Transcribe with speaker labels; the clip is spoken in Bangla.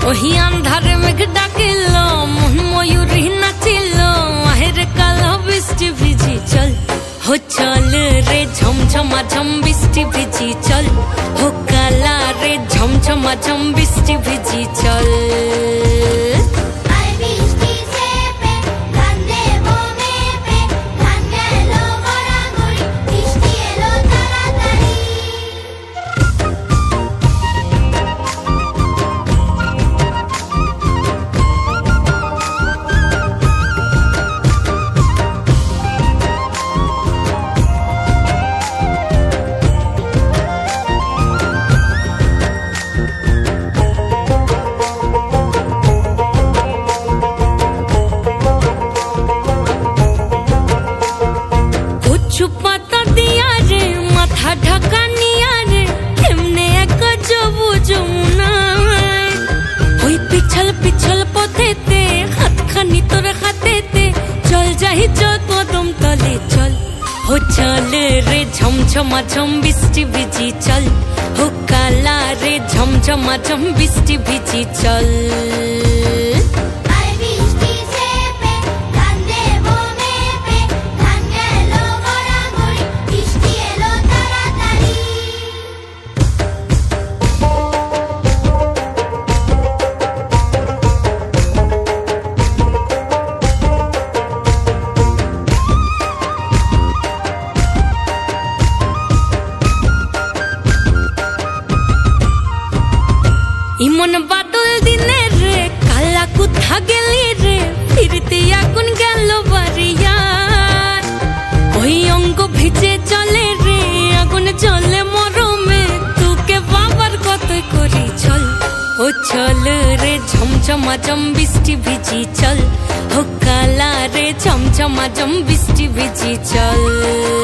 Speaker 1: ওহি আন্ধারে মেঘ ডাকিল মন ময়ূরী নাচিল আহের কালো বৃষ্টি ভিজি চল हो चल रे झमझमा झम बिस्टी भिजी चल हो काला रे झमझमा झम बिस्टी भिजी चल ढाका निया रे एमने एक जबू जमुना होई पिछल पिछल पथेते हाथ खानी तोर हाथेते चल जाहि जो कदम तले चल हो चल रे झमझमा झम बिस्टी भिजी चल हो काला रे झमझमा झम बिस्टी भिजी चल ইমন বাদল দিনে রে কালা কোথা গেলি রে ফিরতে আগুন গেল বাড়িয়ার ওই অঙ্গ ভিজে চলে রে আগুন জ্বলে মরমে তোকে বাবার কত করি চল ও চল রে ঝমঝমা ঝম বৃষ্টি ভিজি চল ও কালা রে ঝমঝমা ঝম বৃষ্টি ভিজি চল